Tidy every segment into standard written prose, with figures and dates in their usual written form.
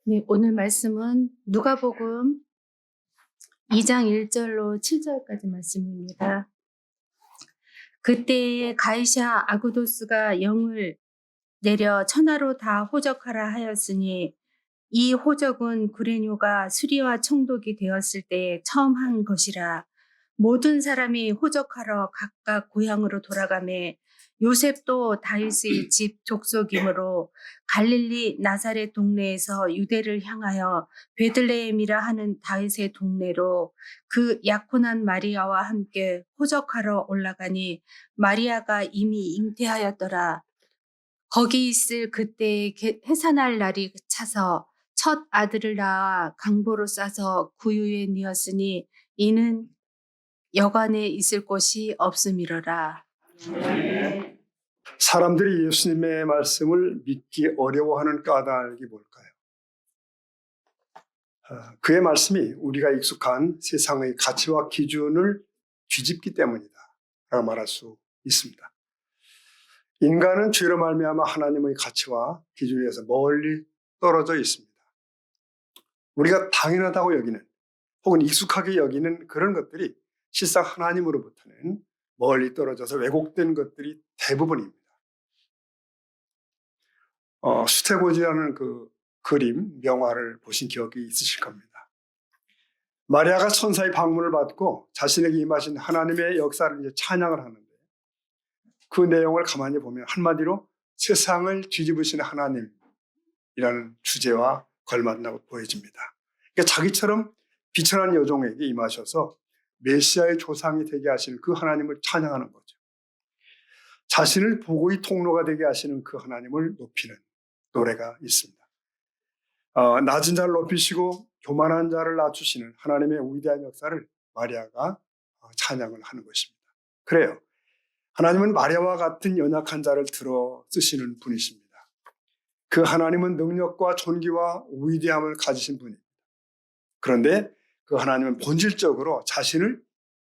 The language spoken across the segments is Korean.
네, 오늘 말씀은 누가복음 2장 1절로 7절까지 말씀입니다. 그때에 가이사 아구도스가 영을 내려 천하로 다 호적하라 하였으니 이 호적은 구레뇨가 수리와 총독이 되었을 때 처음 한 것이라. 모든 사람이 호적하러 각각 고향으로 돌아가매 요셉도 다윗의 집 족속이므로 갈릴리 나사렛 동네에서 유대를 향하여 베들레헴이라 하는 다윗의 동네로 그 약혼한 마리아와 함께 호적하러 올라가니 마리아가 이미 잉태하였더라. 거기 있을 그때에 해산할 날이 차서 첫 아들을 낳아 강보로 싸서 구유에 뉘었으니 이는 여관에 있을 곳이 없음이러라. 사람들이 예수님의 말씀을 믿기 어려워하는 까닭이 뭘까요? 그의 말씀이 우리가 익숙한 세상의 가치와 기준을 뒤집기 때문이다 라고 말할 수 있습니다. 인간은 죄로 말미암아 하나님의 가치와 기준에서 멀리 떨어져 있습니다. 우리가 당연하다고 여기는 혹은 익숙하게 여기는 그런 것들이 실상 하나님으로부터는 멀리 떨어져서 왜곡된 것들이 대부분입니다. 수태고지라는 그 그림, 명화를 보신 기억이 있으실 겁니다. 마리아가 천사의 방문을 받고 자신에게 임하신 하나님의 역사를 이제 찬양을 하는데 그 내용을 가만히 보면 한마디로 세상을 뒤집으시는 하나님이라는 주제와 걸맞다고 보여집니다. 그러니까 자기처럼 비천한 여종에게 임하셔서 메시아의 조상이 되게 하시는 그 하나님을 찬양하는 거죠. 자신을 복의 통로가 되게 하시는 그 하나님을 높이는 노래가 있습니다. 낮은 자를 높이시고 교만한 자를 낮추시는 하나님의 위대한 역사를 마리아가 찬양을 하는 것입니다. 그래요. 하나님은 마리아와 같은 연약한 자를 들어 쓰시는 분이십니다. 그 하나님은 능력과 존귀와 위대함을 가지신 분입니다. 그런데 그 하나님은 본질적으로 자신을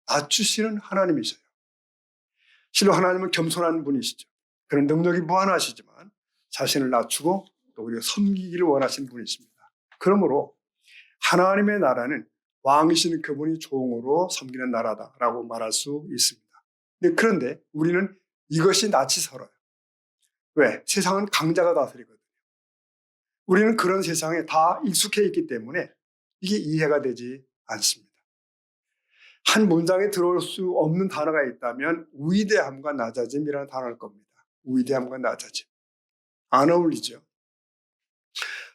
낮추시는 하나님이셔요. 실로 하나님은 겸손한 분이시죠. 그런 능력이 무한하시지만 자신을 낮추고 또 우리가 섬기기를 원하시는 분이십니다. 그러므로 하나님의 나라는 왕이신 그분이 종으로 섬기는 나라다라고 말할 수 있습니다. 그런데 우리는 이것이 낯이 설어요. 왜? 세상은 강자가 다스리거든요. 우리는 그런 세상에 다 익숙해 있기 때문에 이게 이해가 되지 않습니다. 한 문장에 들어올 수 없는 단어가 있다면 위대함과 낮아짐이라는 단어일 겁니다. 위대함과 낮아짐. 안 어울리죠.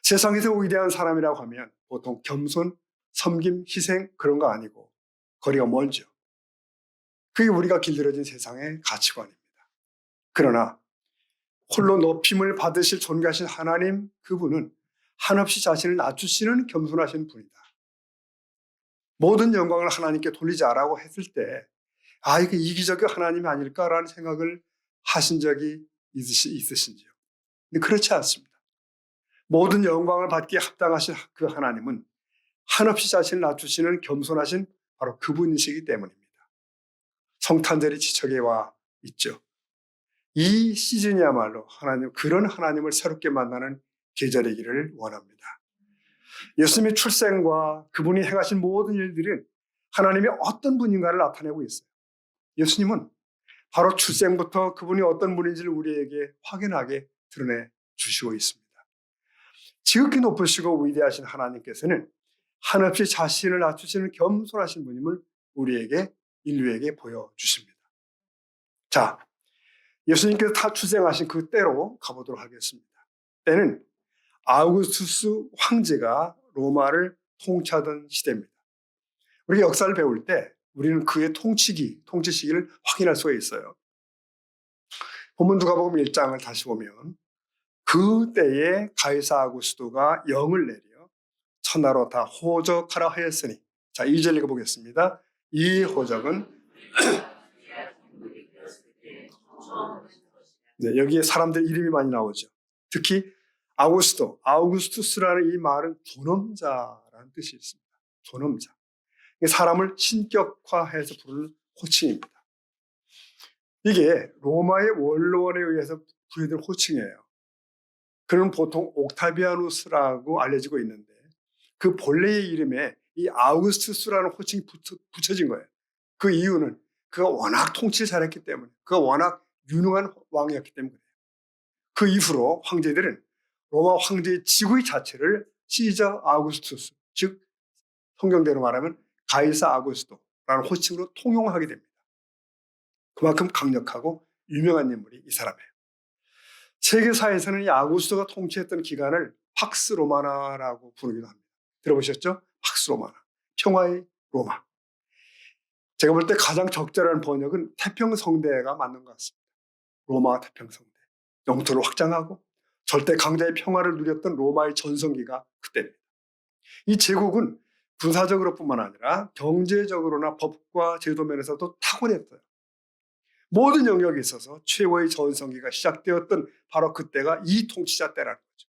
세상에서 위대한 사람이라고 하면 보통 겸손, 섬김, 희생 그런 거 아니고 거리가 멀죠. 그게 우리가 길들여진 세상의 가치관입니다. 그러나 홀로 높임을 받으실 존귀하신 하나님 그분은 한없이 자신을 낮추시는 겸손하신 분이다. 모든 영광을 하나님께 돌리자라고 했을 때 이게 이기적인 하나님이 아닐까라는 생각을 하신 적이 있으신지요? 근데 그렇지 않습니다. 모든 영광을 받기에 합당하신 그 하나님은 한없이 자신을 낮추시는 겸손하신 바로 그분이시기 때문입니다. 성탄절이 지척에 와 있죠. 이 시즌이야말로 그런 하나님을 새롭게 만나는 계절이기를 원합니다. 예수님의 출생과 그분이 행하신 모든 일들은 하나님이 어떤 분인가를 나타내고 있어요. 예수님은 바로 출생부터 그분이 어떤 분인지를 우리에게 확연하게 드러내 주시고 있습니다. 지극히 높으시고 위대하신 하나님께서는 한없이 자신을 낮추시는 겸손하신 분임을 우리에게 인류에게 보여주십니다. 자, 예수님께서 다 출생하신 그 때로 가보도록 하겠습니다. 때는 아우구스투스 황제가 로마를 통치하던 시대입니다. 우리가 역사를 배울 때 우리는 그의 통치 시기를 확인할 수가 있어요. 본문 누가복음 1장을 다시 보면 그 때에 가이사 아구스도가 영을 내려 천하로 다 호적하라 하였으니, 자, 2절 읽어보겠습니다. 이 호적은 네, 여기에 사람들 이름이 많이 나오죠. 특히 아우구스투스라는 이 말은 존엄자라는 뜻이 있습니다. 존엄자. 사람을 신격화해서 부르는 호칭입니다. 이게 로마의 원로원에 의해서 부여된 호칭이에요. 그는 보통 옥타비아누스라고 알려지고 있는데 그 본래의 이름에 이 아우구스투스라는 호칭이 붙여진 거예요. 그 이유는 그가 워낙 통치를 잘했기 때문에, 그가 워낙 유능한 왕이었기 때문에 그래요. 그 이후로 황제들은 로마 황제의 지위 자체를 시저 아우구스투스, 즉 성경대로 말하면 가이사 아구스토라는 호칭으로 통용하게 됩니다. 그만큼 강력하고 유명한 인물이 이 사람이에요. 세계사에서는 이 아구스토가 통치했던 기간을 팍스 로마나라고 부르기도 합니다. 들어보셨죠? 팍스 로마나, 평화의 로마. 제가 볼 때 가장 적절한 번역은 태평성대가 맞는 것 같습니다. 로마 태평성대. 영토를 확장하고 절대 강자의 평화를 누렸던 로마의 전성기가 그때입니다. 이 제국은 군사적으로뿐만 아니라 경제적으로나 법과 제도 면에서도 탁월했어요. 모든 영역에 있어서 최고의 전성기가 시작되었던 바로 그때가 이 통치자 때라는 거죠.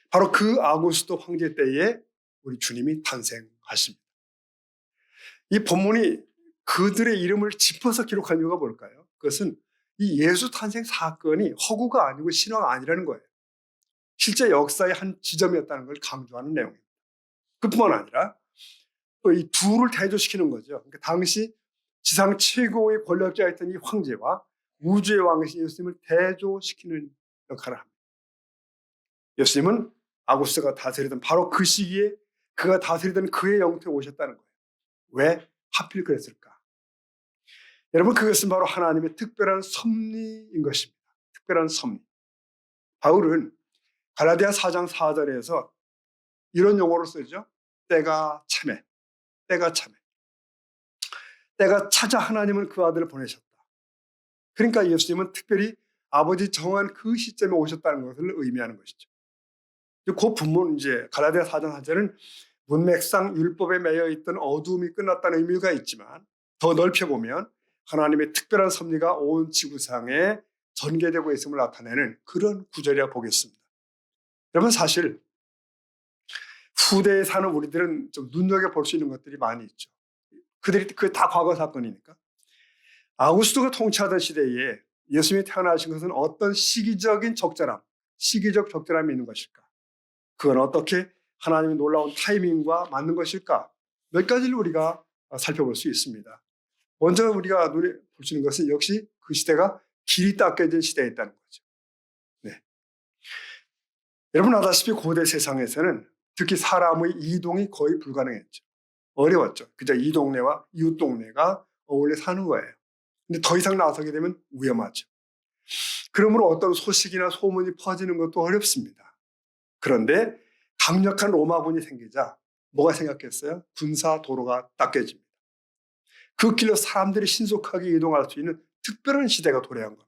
바로 그 아구스도 황제 때에 우리 주님이 탄생하십니다. 이 본문이 그들의 이름을 짚어서 기록한 이유가 뭘까요? 그것은 이 예수 탄생 사건이 허구가 아니고 신화가 아니라는 거예요. 실제 역사의 한 지점이었다는 걸 강조하는 내용입니다. 그뿐만 아니라 또 이 둘을 대조시키는 거죠. 그러니까 당시 지상 최고의 권력자였던 이 황제와 우주의 왕이신 예수님을 대조시키는 역할을 합니다. 예수님은 아구스토가 다스리던 바로 그 시기에 그가 다스리던 그의 영토에 오셨다는 거예요. 왜 하필 그랬을까? 여러분, 그것은 바로 하나님의 특별한 섭리인 것입니다. 특별한 섭리. 바울은 갈라디아 4장 4절에서 이런 용어를 쓰죠. 때가 참에, 때가 참에. 때가 찾아 하나님은 그 아들을 보내셨다. 그러니까 예수님은 특별히 아버지 정한 그 시점에 오셨다는 것을 의미하는 것이죠. 그 본문 이제 갈라디아 4장 4절은 문맥상 율법에 매여 있던 어두움이 끝났다는 의미가 있지만 더 넓혀보면 하나님의 특별한 섭리가 온 지구상에 전개되고 있음을 나타내는 그런 구절이라 보겠습니다. 여러분, 사실 후대에 사는 우리들은 좀 눈여겨볼 수 있는 것들이 많이 있죠. 그게 다 과거 사건이니까. 아우구스토가 통치하던 시대에 예수님이 태어나신 것은 어떤 시기적 적절함이 있는 것일까? 그건 어떻게 하나님의 놀라운 타이밍과 맞는 것일까? 몇 가지를 우리가 살펴볼 수 있습니다. 먼저 우리가 눈에 볼 수 있는 것은 역시 그 시대가 길이 닦여진 시대였다는 거죠. 네. 여러분 아다시피 고대 세상에서는 특히 사람의 이동이 거의 불가능했죠. 어려웠죠. 그저 이 동네와 이웃 동네가 어울려 사는 거예요. 근데 더 이상 나서게 되면 위험하죠. 그러므로 어떤 소식이나 소문이 퍼지는 것도 어렵습니다. 그런데 강력한 로마군이 생기자 뭐가 생겼겠어요? 군사 도로가 닦여집니다. 그 길로 사람들이 신속하게 이동할 수 있는 특별한 시대가 도래한 겁니다.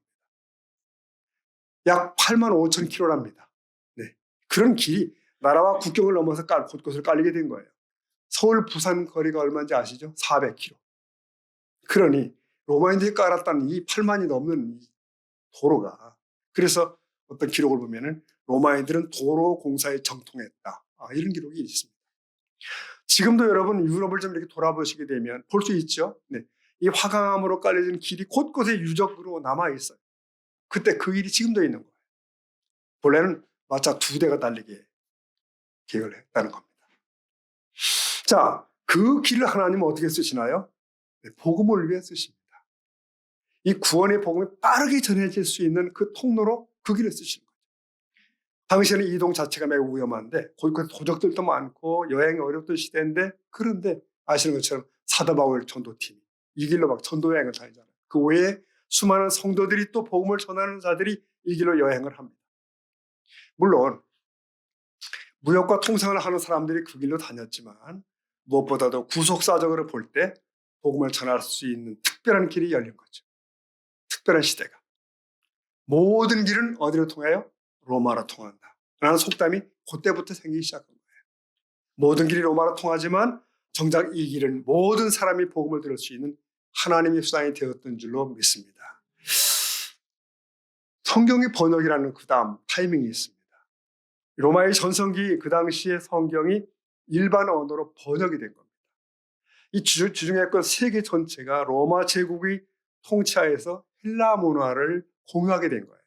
약 8만 5천 킬로랍니다. 네. 그런 길이 나라와 국경을 넘어서 곳곳을 깔리게 된 거예요. 서울 부산 거리가 얼마인지 아시죠? 400km. 그러니 로마인들이 깔았다는 이 8만이 넘는 이 도로가, 그래서 어떤 기록을 보면은 로마인들은 도로 공사에 정통했다. 이런 기록이 있습니다. 지금도 여러분 유럽을 좀 이렇게 돌아보시게 되면 볼 수 있죠. 네. 이 화강암으로 깔려진 길이 곳곳에 유적으로 남아 있어요. 그때 그 일이 지금도 있는 거예요. 본래는 마차 2대가 달리게 계획을 했다는 겁니다. 자, 그 길을 하나님은 어떻게 쓰시나요? 네, 복음을 위해 쓰십니다. 이 구원의 복음이 빠르게 전해질 수 있는 그 통로로 그 길을 쓰시는 거죠. 당시에는 이동 자체가 매우 위험한데 곳곳에 도적들도 많고 여행이 어렵던 시대인데, 그런데 아시는 것처럼 사도 바울 전도팀이 이 길로 막 전도 여행을 다니잖아요. 그 외에 수많은 성도들이 또 복음을 전하는 자들이 이 길로 여행을 합니다. 물론 무역과 통상을 하는 사람들이 그 길로 다녔지만 무엇보다도 구속사적으로 볼 때 복음을 전할 수 있는 특별한 길이 열린 거죠. 특별한 시대가. 모든 길은 어디로 통해요? 로마로 통한다 라는 속담이 그때부터 생기기 시작한 거예요. 모든 길이 로마로 통하지만 정작 이 길은 모든 사람이 복음을 들을 수 있는 하나님의 수단이 되었던 줄로 믿습니다. 성경의 번역이라는 그 다음 타이밍이 있습니다. 로마의 전성기 그 당시의 성경이 일반 언어로 번역이 된 겁니다. 이 주중했던 세계 전체가 로마 제국의 통치하에서 헬라 문화를 공유하게 된 거예요.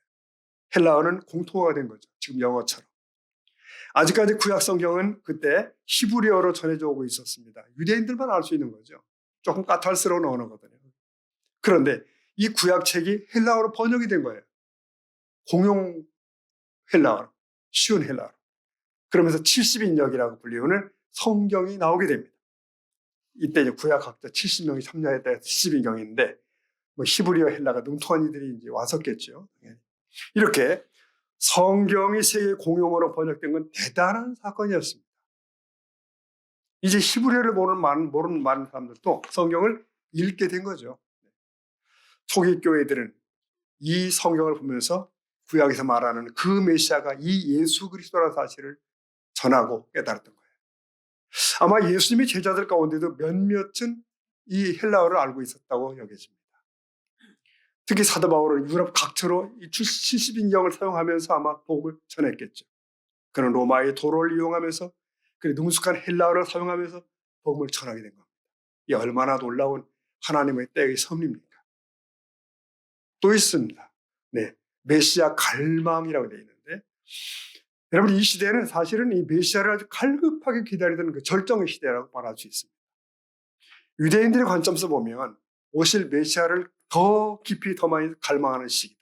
헬라어는 공통어가 된 거죠. 지금 영어처럼. 아직까지 구약 성경은 그때 히브리어로 전해져 오고 있었습니다. 유대인들만 알 수 있는 거죠. 조금 까탈스러운 언어거든요. 그런데 이 구약책이 헬라어로 번역이 된 거예요. 공용 헬라어로, 쉬운 헬라어로. 그러면서 70인역이라고 불리우는 성경이 나오게 됩니다. 이때 이제 구약학자 70명이 참여했다 해서 70인경인데 뭐 히브리어 헬라가 능통한 이들이 이제 왔었겠죠. 이렇게 성경이 세계 공용어로 번역된 건 대단한 사건이었습니다. 이제 히브리어를 모르는 많은 사람들도 성경을 읽게 된 거죠. 초기 교회들은 이 성경을 보면서 구약에서 말하는 그 메시아가 이 예수 그리스도라는 사실을 전하고 깨달았던 거예요. 아마 예수님의 제자들 가운데도 몇몇은 이 헬라어를 알고 있었다고 여겨집니다. 특히 사도 바울은 유럽 각처로 이 70인경을 사용하면서 아마 복음을 전했겠죠. 그는 로마의 도로를 이용하면서 그리고 능숙한 헬라어를 사용하면서 복음을 전하게 된 겁니다. 이 얼마나 놀라운 하나님의 때의 섭리입니까? 또 있습니다. 네, 메시아 갈망이라고 되어 있는데 여러분 이 시대는 사실은 이 메시아를 아주 갈급하게 기다리던 그 절정의 시대라고 말할 수 있습니다. 유대인들의 관점에서 보면 오실 메시아를 더 깊이 더 많이 갈망하는 시기다.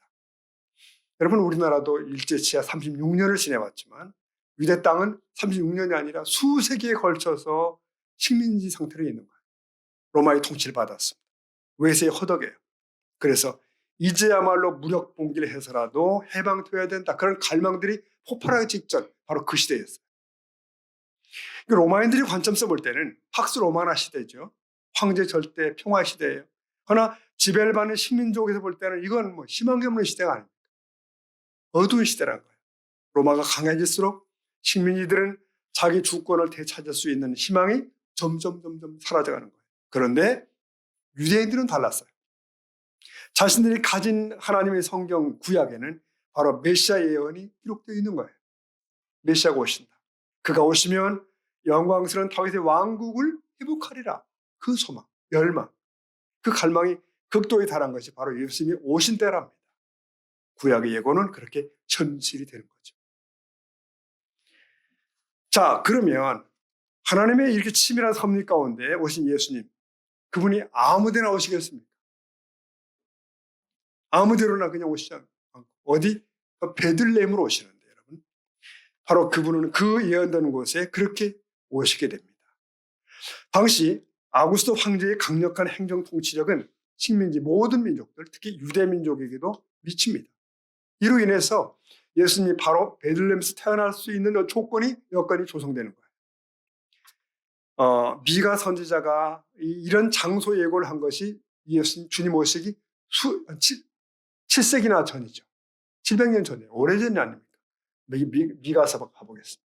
여러분 우리나라도 일제치하 36년을 지내왔지만 유대 땅은 36년이 아니라 수세기에 걸쳐서 식민지 상태로 있는 거예요. 로마의 통치를 받았습니다. 외세의 허덕이에요. 그래서 이제야말로 무력 봉기를 해서라도 해방되어야 된다. 그런 갈망들이 폭발하기 직전 바로 그 시대였어요. 로마인들이 관점에서 볼 때는 팍스 로마나 시대죠. 황제 절대 평화 시대예요. 그러나 지배를 받는 식민족에서 볼 때는 이건 뭐 희망이 없는 시대가 아닙니다. 어두운 시대라는 거예요. 로마가 강해질수록 식민지들은 자기 주권을 되찾을 수 있는 희망이 점점 사라져가는 거예요. 그런데 유대인들은 달랐어요. 자신들이 가진 하나님의 성경 구약에는 바로 메시아 예언이 기록되어 있는 거예요. 메시아가 오신다. 그가 오시면 영광스러운 다윗의 왕국을 회복하리라. 그 소망, 열망, 그 갈망이 극도에 달한 것이 바로 예수님이 오신 때랍니다. 구약의 예고는 그렇게 현실이 되는 거죠. 자, 그러면 하나님의 이렇게 치밀한 섭리 가운데 오신 예수님, 그분이 아무데나 오시겠습니까? 아무데로나 그냥 오시지 않고 어디? 베들레헴으로 오시는데 여러분. 바로 그분은 그 예언되는 곳에 그렇게 오시게 됩니다. 당시 아구스도 황제의 강력한 행정 통치력은 식민지 모든 민족들, 특히 유대 민족에게도 미칩니다. 이로 인해서 예수님이 바로 베들레헴에서 태어날 수 있는 여건이 조성되는 거예요. 미가 선지자가 이런 장소 예고를 한 것이 예수님 주님 오시기 7세기나 전이죠. 700년 전이에요. 오래전이 아닙니까? 미가서 가보겠습니다.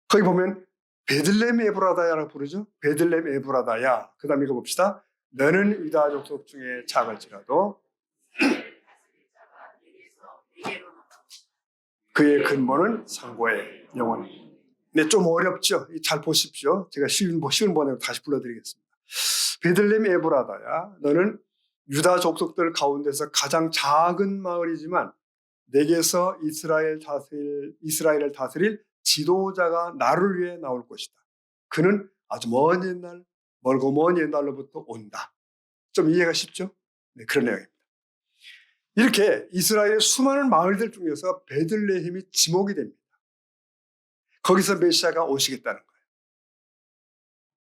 거기 보면 베들레헴 에브라다야라고 부르죠. 베들레헴 에브라다야. 그 다음에 이거 봅시다. 너는 유다 족속 중에 작을지라도 그의 근본은 상고의 영원히. 네, 좀 어렵죠. 잘 보십시오. 제가 쉬운 번역으로 다시 불러드리겠습니다. 베들레헴 에브라다야. 너는 유다 족속들 가운데서 가장 작은 마을이지만 내게서 이스라엘을 다스릴 지도자가 나를 위해 나올 것이다. 그는 아주 멀고 먼 옛날로부터 온다. 좀 이해가 쉽죠? 네, 그런 내용입니다. 이렇게 이스라엘의 수많은 마을들 중에서 베들레헴이 지목이 됩니다. 거기서 메시아가 오시겠다는 거예요.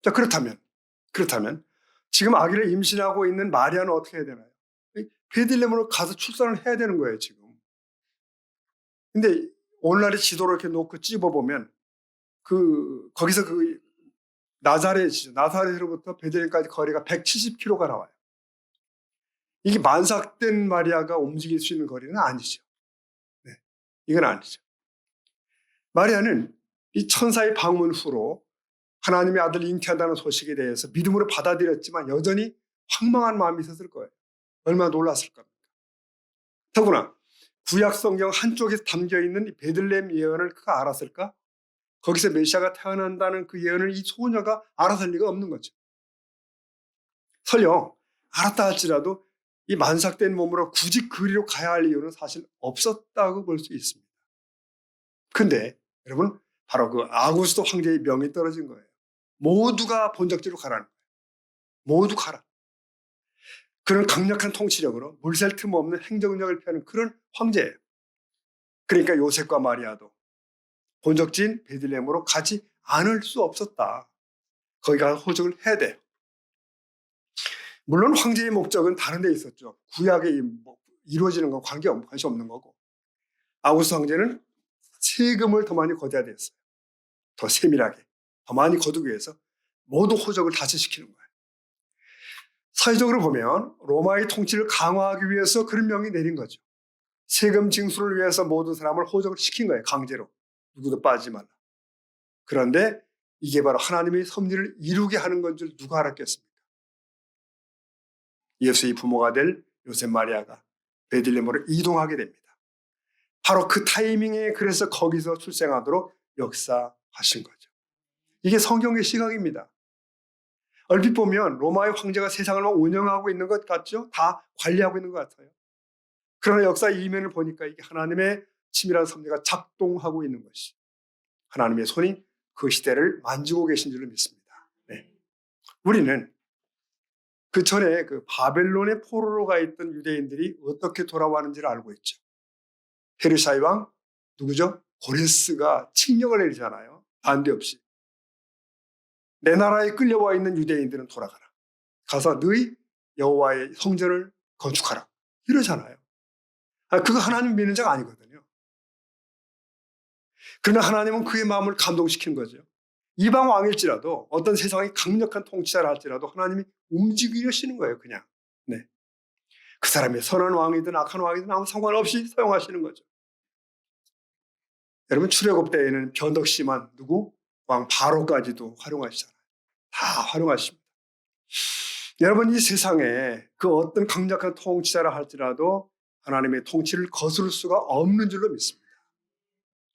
자, 그렇다면 지금 아기를 임신하고 있는 마리아는 어떻게 해야 되나요? 베들레헴으로 가서 출산을 해야 되는 거예요, 지금. 근데 오늘날의 지도를 이렇게 놓고 찝어보면 거기서 나사렛으로부터 베들레헴까지 거리가 170km가 나와요. 이게 만삭된 마리아가 움직일 수 있는 거리는 아니죠. 네, 이건 아니죠. 마리아는 이 천사의 방문 후로 하나님의 아들을 잉태한다는 소식에 대해서 믿음으로 받아들였지만 여전히 황망한 마음이 있었을 거예요. 얼마나 놀랐을 겁니까? 더구나 구약 성경 한쪽에 담겨있는 베들레헴 예언을 그가 알았을까? 거기서 메시아가 태어난다는 그 예언을 이 소녀가 알았을 리가 없는 거죠. 설령 알았다 할지라도 이 만삭된 몸으로 굳이 그리로 가야 할 이유는 사실 없었다고 볼 수 있습니다. 근데 여러분, 바로 그 아구스도 황제의 명이 떨어진 거예요. 모두가 본적지로 가라는 거예요. 모두 가라. 그런 강력한 통치력으로 물샐 틈 없는 행정력을 펴는 그런 황제예요. 그러니까 요셉과 마리아도 본적지인 베들레헴으로 가지 않을 수 없었다. 거기 가서 호적을 해야 돼요. 물론 황제의 목적은 다른 데 있었죠. 구약에 이루어지는 건 관심 없는 거고. 아구스 황제는 세금을 더 많이 걷어야 됐어요. 더 세밀하게, 더 많이 거두기 위해서 모두 호적을 다시시키는 거예요. 사회적으로 보면 로마의 통치를 강화하기 위해서 그런 명이 내린 거죠. 세금 징수를 위해서 모든 사람을 호적을 시킨 거예요. 강제로. 누구도 빠지지 말라. 그런데 이게 바로 하나님의 섭리를 이루게 하는 건 줄 누가 알았겠습니까? 예수의 부모가 될 요셉 마리아가 베들레헴으로 이동하게 됩니다. 바로 그 타이밍에 그래서 거기서 출생하도록 역사하신 거죠. 이게 성경의 시각입니다. 얼핏 보면 로마의 황제가 세상을 운영하고 있는 것 같죠? 다 관리하고 있는 것 같아요. 그러나 역사의 이면을 보니까 이게 하나님의 치밀한 섭리가 작동하고 있는 것이 하나님의 손이 그 시대를 만지고 계신 줄로 믿습니다. 네. 우리는 그 전에 그 바벨론의 포로로 가 있던 유대인들이 어떻게 돌아왔는지를 알고 있죠. 페르시아의 왕 누구죠? 고레스가 칙령을 내리잖아요. 반대 없이. 내 나라에 끌려와 있는 유대인들은 돌아가라. 가서 너희 여호와의 성전을 건축하라. 이러잖아요. 그거 하나님 믿는 자가 아니거든요. 그러나 하나님은 그의 마음을 감동시키는 거죠. 이방 왕일지라도 어떤 세상의 강력한 통치자를 할지라도 하나님이 움직이시는 거예요. 그냥. 네. 그 사람이 선한 왕이든 악한 왕이든 아무 상관없이 사용하시는 거죠. 여러분 출애굽 때에는 변덕 심한 누구? 왕 바로까지도 활용하시잖아요. 다 활용하십니다. 여러분 이 세상에 그 어떤 강력한 통치자라 할지라도 하나님의 통치를 거스를 수가 없는 줄로 믿습니다.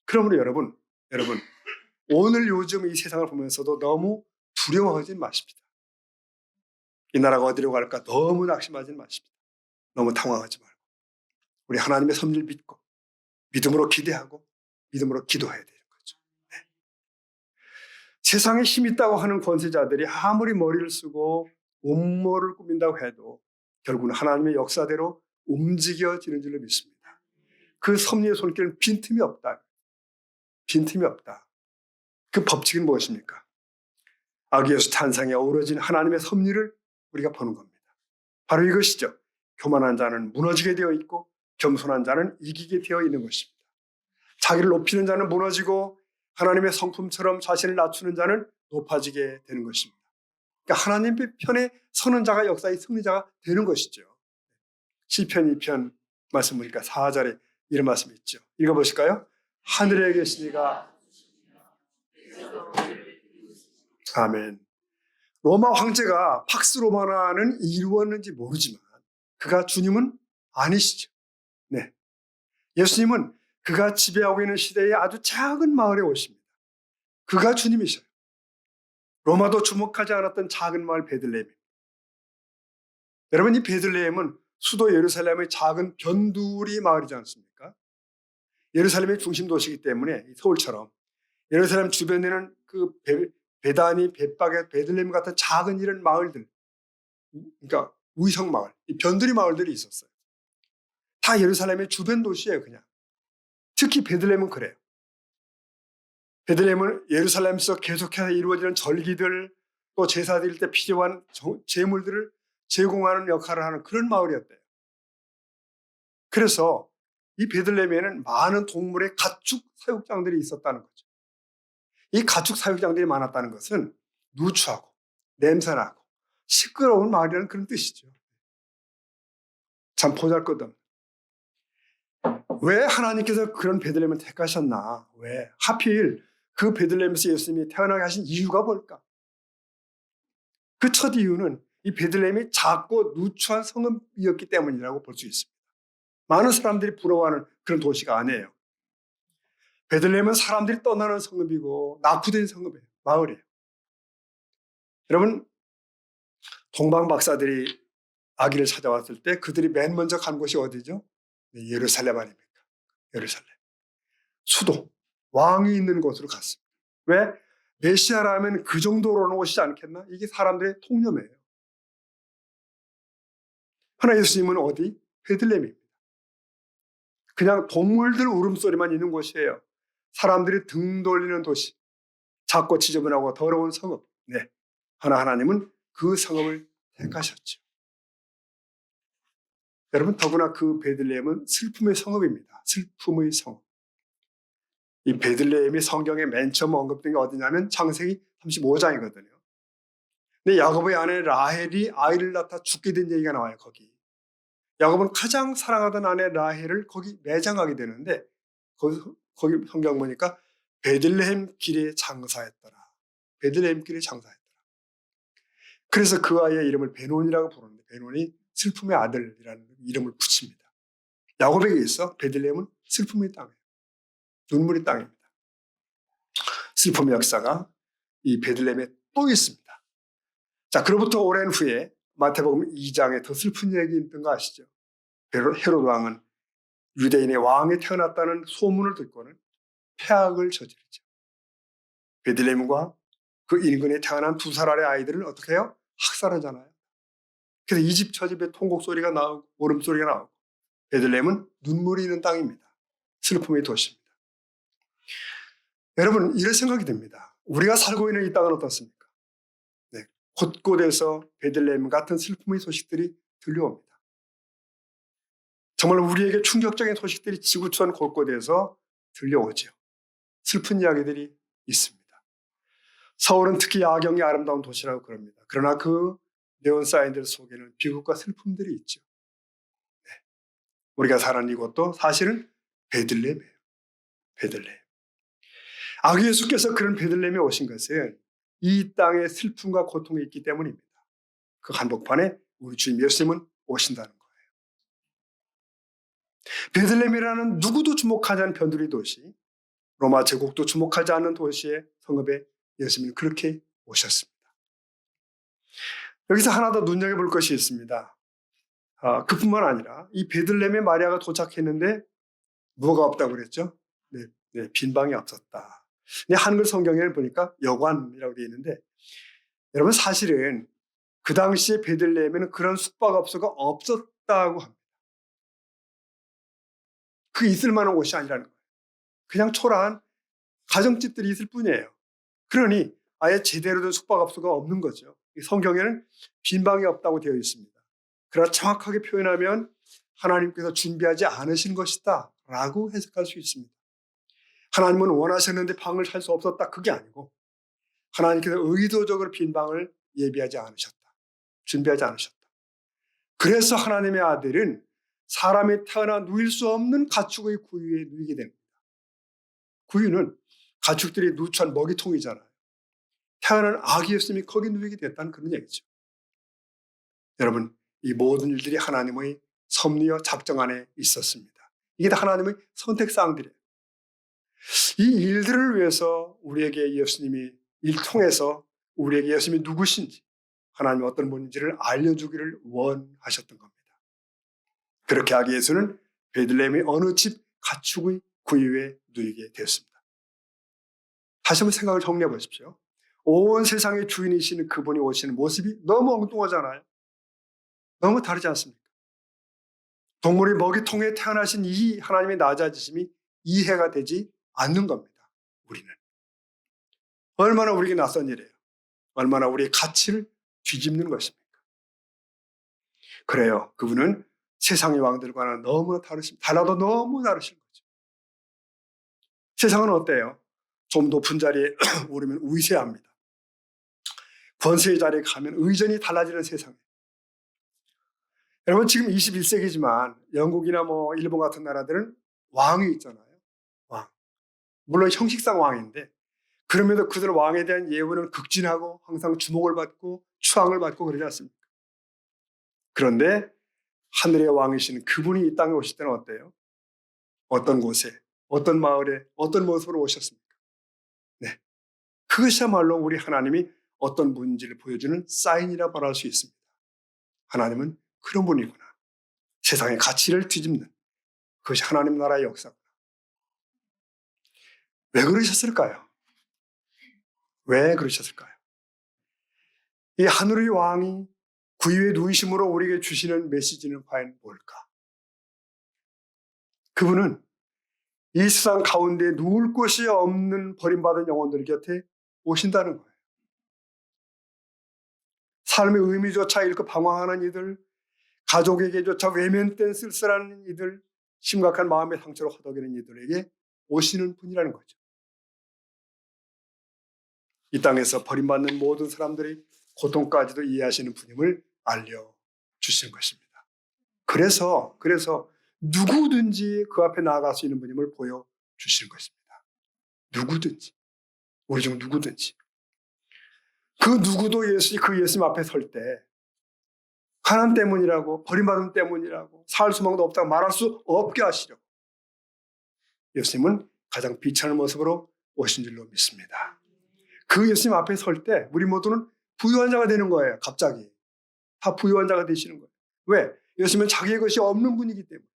그러므로 여러분 오늘 요즘 이 세상을 보면서도 너무 두려워하지 마십니다. 이 나라가 어디로 갈까 너무 낙심하지 마십니다. 너무 당황하지 말고 우리 하나님의 섭리를 믿고 믿음으로 기대하고 믿음으로 기도해야 되는 거죠. 네. 세상에 힘 있다고 하는 권세자들이 아무리 머리를 쓰고 음모를 꾸민다고 해도 결국은 하나님의 역사대로 움직여지는 줄로 믿습니다. 그 섭리의 손길은 빈틈이 없다. 빈틈이 없다. 그 법칙은 무엇입니까? 아기 예수 탄생에 어우러진 하나님의 섭리를 우리가 보는 겁니다. 바로 이것이죠. 교만한 자는 무너지게 되어 있고 겸손한 자는 이기게 되어 있는 것입니다. 자기를 높이는 자는 무너지고 하나님의 성품처럼 자신을 낮추는 자는 높아지게 되는 것입니다. 그러니까 하나님의 편에 서는 자가 역사의 승리자가 되는 것이죠. 시편 2편 말씀 보니까 4절에 이런 말씀이 있죠. 읽어보실까요? 하늘에 계시니가 아멘. 로마 황제가 팍스 로마나는 이루었는지 모르지만 그가 주님은 아니시죠. 네. 예수님은 그가 지배하고 있는 시대의 아주 작은 마을에 오십니다. 그가 주님이셔요. 로마도 주목하지 않았던 작은 마을 베들레헴. 여러분 이 베들레헴은 수도 예루살렘의 작은 변두리 마을이지 않습니까? 예루살렘의 중심 도시이기 때문에 서울처럼 예루살렘 주변에는 그 베다니, 벳박에, 베들레헴 같은 작은 이런 마을들, 그러니까 우이성 마을, 이 변두리 마을들이 있었어요. 다 예루살렘의 주변 도시예요, 그냥. 특히 베들레헴은 그래요. 베들레헴은 예루살렘에서 계속해서 이루어지는 절기들, 또 제사 드릴 때 필요한 제물들을 제공하는 역할을 하는 그런 마을이었대요. 그래서 이 베들레헴에는 많은 동물의 가축 사육장들이 있었다는 거죠. 이 가축 사육장들이 많았다는 것은 누추하고 냄새나고 시끄러운 마을이라는 그런 뜻이죠. 참 보잘것없는. 왜 하나님께서 그런 베들레헴을 택하셨나? 왜? 하필 그 베들레헴에서 예수님이 태어나게 하신 이유가 뭘까? 그 첫 이유는 이 베들레헴이 작고 누추한 성읍이었기 때문이라고 볼 수 있습니다. 많은 사람들이 부러워하는 그런 도시가 아니에요. 베들레헴은 사람들이 떠나는 성읍이고 낙후된 성읍이에요. 마을이에요. 여러분 동방 박사들이 아기를 찾아왔을 때 그들이 맨 먼저 간 곳이 어디죠? 네, 예루살렘 아닙니까? 예루살렘. 수도, 왕이 있는 곳으로 갔습니다. 왜? 메시아라면 그 정도로는 오시지 않겠나? 이게 사람들의 통념이에요. 그러나 예수님은 어디? 베들레헴입니다. 그냥 동물들 울음소리만 있는 곳이에요. 사람들이 등 돌리는 도시, 작고 지저분하고 더러운 성읍. 네. 그러나 하나님은 그 성읍을 택하셨죠. 여러분, 더구나 그 베들레헴은 슬픔의 성읍입니다. 슬픔의 성읍. 이 베들레헴이 성경에 맨 처음 언급된 게 어디냐면 창세기 35장이거든요. 근데 야곱의 아내 라헬이 아이를 낳다 죽게 된 얘기가 나와요, 거기. 야곱은 가장 사랑하던 아내 라헬을 거기 매장하게 되는데, 거기 성경 보니까 베들레헴 길에 장사했더라. 베들레헴 길에 장사했더라. 그래서 그 아이의 이름을 베논이라고 부르는데, 베논이 슬픔의 아들이라는 이름을 붙입니다. 야곱에게 있어 베들레헴은 슬픔의 땅이에요. 눈물의 땅입니다. 슬픔의 역사가 이 베들레헴에 또 있습니다. 자, 그로부터 오랜 후에 마태복음 2장에 더 슬픈 얘기 있던 거 아시죠? 헤롯 왕은 유대인의 왕이 태어났다는 소문을 듣고는 폐악을 저지르죠. 베들레헴과 그 인근에 태어난 2살의 아이들을 어떻게 해요? 학살하잖아요. 그래서 이 집 저 집에 통곡 소리가 나오고 울음소리가 나오고, 베들레헴은 눈물이 있는 땅입니다. 슬픔의 도시입니다. 여러분, 이런 생각이 듭니다. 우리가 살고 있는 이 땅은 어떻습니까? 네, 곳곳에서 베들레헴 같은 슬픔의 소식들이 들려옵니다. 정말 우리에게 충격적인 소식들이 지구촌 곳곳에서 들려오죠. 슬픈 이야기들이 있습니다. 서울은 특히 야경이 아름다운 도시라고 그럽니다. 그러나 그 네온 사인들 속에는 비극과 슬픔들이 있죠. 네. 우리가 사는 이곳도 사실은 베들레헴이에요. 베들레헴. 아기 예수께서 그런 베들레헴에 오신 것은 이 땅에 슬픔과 고통이 있기 때문입니다. 그 한복판에 우리 주님 예수님은 오신다는 거예요. 베들레헴이라는 누구도 주목하지 않은 변두리 도시, 로마 제국도 주목하지 않는 도시의 성읍에 예수님은 그렇게 오셨습니다. 여기서 하나 더 눈여겨볼 것이 있습니다. 그뿐만 아니라 이 베들레헴에 마리아가 도착했는데 뭐가 없다고 그랬죠? 네, 빈방이 없었다. 한글 성경에 보니까 여관이라고 되어 있는데, 여러분 사실은 그 당시에 베들레헴에는 그런 숙박업소가 없었다고 합니다. 그 있을 만한 곳이 아니라는 거예요. 그냥 초라한 가정집들이 있을 뿐이에요. 그러니 아예 제대로 된 숙박업소가 없는 거죠. 성경에는 빈방이 없다고 되어 있습니다. 그러나 정확하게 표현하면 하나님께서 준비하지 않으신 것이다 라고 해석할 수 있습니다. 하나님은 원하셨는데 방을 살 수 없었다, 그게 아니고 하나님께서 의도적으로 빈방을 예비하지 않으셨다, 준비하지 않으셨다. 그래서 하나님의 아들은 사람이 태어나 누일 수 없는 가축의 구유에 누이게 됩니다. 구유는 가축들이 누추한 먹이통이잖아요. 태어난 아기 예수님이 거기 누이게 됐다는 그런 얘기죠. 여러분, 이 모든 일들이 하나님의 섭리와 작정 안에 있었습니다. 이게 다 하나님의 선택사항들이에요. 이 일들을 위해서 우리에게 예수님이 통해서 우리에게 예수님이 누구신지, 하나님이 어떤 분인지를 알려주기를 원하셨던 겁니다. 그렇게 하기 위해서는 베들레헴의 어느 집 가축의 구유에 누이게 되었습니다. 다시 한번 생각을 정리해 보십시오. 온 세상의 주인이신 그분이 오시는 모습이 너무 엉뚱하잖아요. 너무 다르지 않습니까? 동물의 먹이통에 태어나신 이 하나님의 낮아지심이 이해가 되지 않는 겁니다. 우리는. 얼마나 우리에게 낯선 일이에요. 얼마나 우리의 가치를 뒤집는 것입니까? 그래요. 그분은 세상의 왕들과는 너무나 다르십니다. 달라도 너무 다르신 거죠. 세상은 어때요? 좀 높은 자리에 오르면 위세합니다. 권세의 자리에 가면 의전이 달라지는 세상이에요. 여러분, 지금 21세기지만 영국이나 일본 같은 나라들은 왕이 있잖아요. 왕. 물론 형식상 왕인데, 그럼에도 그들 왕에 대한 예우는 극진하고 항상 주목을 받고 추앙을 받고 그러지 않습니까? 그런데 하늘의 왕이신 그분이 이 땅에 오실 때는 어때요? 어떤 곳에, 어떤 마을에, 어떤 모습으로 오셨습니까? 네. 그것이야말로 우리 하나님이 어떤 분인지를 보여주는 사인이라 말할 수 있습니다. 하나님은 그런 분이구나. 세상의 가치를 뒤집는 그것이 하나님 나라의 역사구나. 왜 그러셨을까요? 왜 그러셨을까요? 이 하늘의 왕이 구유에 누이심으로 우리에게 주시는 메시지는 과연 뭘까? 그분은 이 세상 가운데 누울 곳이 없는 버림받은 영혼들 곁에 오신다는 거예요. 삶의 의미조차 잃고 방황하는 이들, 가족에게조차 외면된 쓸쓸한 이들, 심각한 마음의 상처로 허덕이는 이들에게 오시는 분이라는 거죠. 이 땅에서 버림받는 모든 사람들이 고통까지도 이해하시는 분임을 알려주시는 것입니다. 그래서 누구든지 그 앞에 나아갈 수 있는 분임을 보여주시는 것입니다. 누구든지. 우리 중 누구든지. 그 누구도 그 예수님 앞에 설 때 가난 때문이라고 버림받음 때문이라고 살 소망도 없다고 말할 수 없게 하시려고 예수님은 가장 비천한 모습으로 오신 줄로 믿습니다. 그 예수님 앞에 설 때 우리 모두는 부유한 자가 되는 거예요. 갑자기. 다 부유한 자가 되시는 거예요. 왜? 예수님은 자기의 것이 없는 분이기 때문에.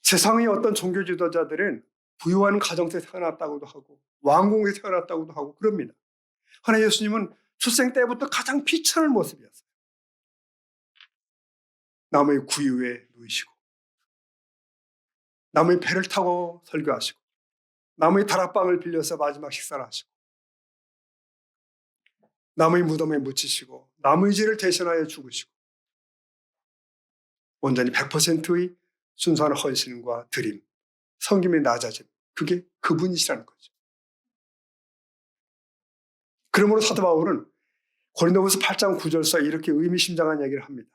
세상의 어떤 종교 지도자들은 부유한 가정에서 태어났다고도 하고 왕궁에서 태어났다고도 하고 그럽니다. 그러나 예수님은 출생 때부터 가장 비천한 모습이었어요. 나무의 구유에 누이시고 나무의 배를 타고 설교하시고 나무의 다락방을 빌려서 마지막 식사를 하시고 나무의 무덤에 묻히시고 나무의 죄를 대신하여 죽으시고 온전히 100%의 순수한 헌신과 드림, 섬김의 낮아짐, 그게 그분이시라는 거죠. 그러므로 사도 바울은 고린도후서 8장 9절서 이렇게 의미심장한 얘기를 합니다.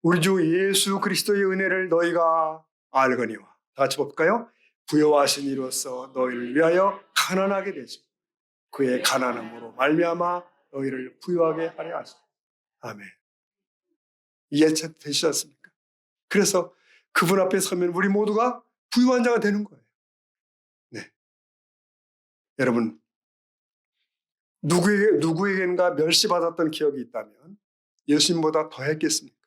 우리 주 예수 그리스도의 은혜를 너희가 알거니와. 다 같이 볼까요? 부여하신 이로써 너희를 위하여 가난하게 되시고 그의 가난함으로 말미암아 너희를 부유하게 하려 하시고. 아멘. 이해되시지 않습니까? 그래서 그분 앞에 서면 우리 모두가 부유한 자가 되는 거예요. 네. 여러분, 누구에겐가 멸시받았던 기억이 있다면 예수님보다 더 했겠습니까?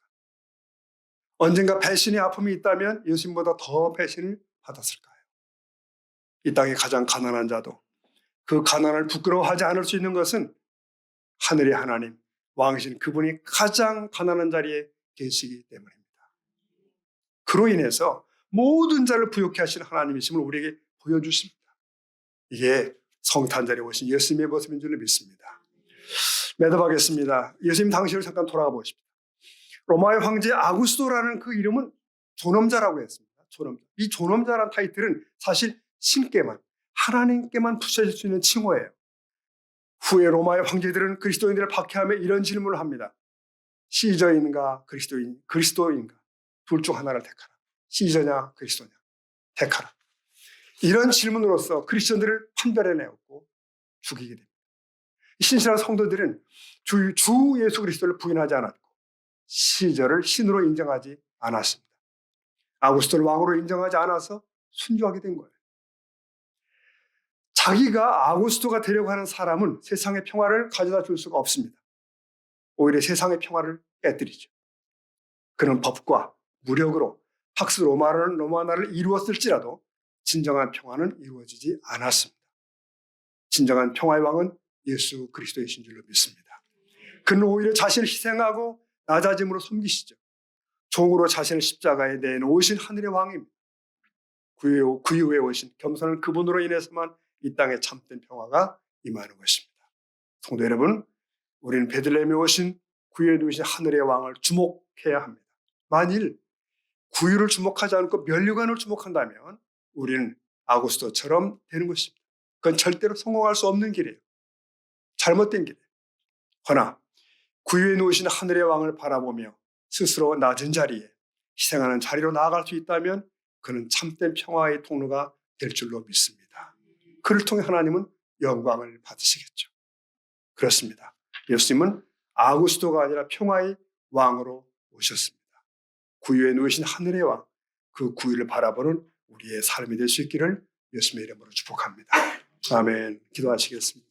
언젠가 배신의 아픔이 있다면 예수님보다 더 배신을 받았을까요? 이 땅의 가장 가난한 자도 그 가난을 부끄러워하지 않을 수 있는 것은 하늘의 하나님, 왕이신 그분이 가장 가난한 자리에 계시기 때문입니다. 그로 인해서 모든 자를 부욕해 하시는 하나님이심을 우리에게 보여주십니다. 이게 성탄절에 오신 예수님의 모습인 줄로 믿습니다. 매듭하겠습니다. 예수님 당시를 잠깐 돌아가 보십시오. 로마의 황제 아구스토라는 그 이름은 존엄자라고 했습니다. 존엄자. 이 존엄자라는 타이틀은 사실 신께만, 하나님께만 붙여질 수 있는 칭호예요. 후에 로마의 황제들은 그리스도인들을 박해하며 이런 질문을 합니다. 시저인가 그리스도인가 둘 중 하나를 택하라. 시저냐 그리스도냐 택하라. 이런 질문으로서 크리스천들을 판별해내었고 죽이게 됩니다. 신실한 성도들은 주 예수 그리스도를 부인하지 않았고 시저를 신으로 인정하지 않았습니다. 아구스토를 왕으로 인정하지 않아서 순교하게 된 거예요. 자기가 아구스토가 되려고 하는 사람은 세상의 평화를 가져다 줄 수가 없습니다. 오히려 세상의 평화를 깨뜨리죠. 그는 법과 무력으로 팍스 로마나를 이루었을지라도 진정한 평화는 이루어지지 않았습니다. 진정한 평화의 왕은 예수 그리스도이신 줄로 믿습니다. 그는 오히려 자신을 희생하고 낮아짐으로 섬기시죠. 종으로 자신을 십자가에 내놓으신 하늘의 왕입니다. 그 이후에 오신 겸손한 그분으로 인해서만 이 땅에 참된 평화가 임하는 것입니다. 성도 여러분, 우리는 베들레헴에 오신 구유에 누우신 하늘의 왕을 주목해야 합니다. 만일 구유를 주목하지 않고 면류관을 주목한다면 우리는 아구스토처럼 되는 것입니다. 그건 절대로 성공할 수 없는 길이에요. 잘못된 길이에요. 허나 구유에 누우신 하늘의 왕을 바라보며 스스로 낮은 자리에 희생하는 자리로 나아갈 수 있다면 그는 참된 평화의 통로가 될 줄로 믿습니다. 그를 통해 하나님은 영광을 받으시겠죠. 그렇습니다. 예수님은 아구스토가 아니라 평화의 왕으로 오셨습니다. 구유에 누우신 하늘의 왕, 그 구유를 바라보는 우리의 삶이 될 수 있기를 예수님의 이름으로 축복합니다. 아멘. 기도하시겠습니다.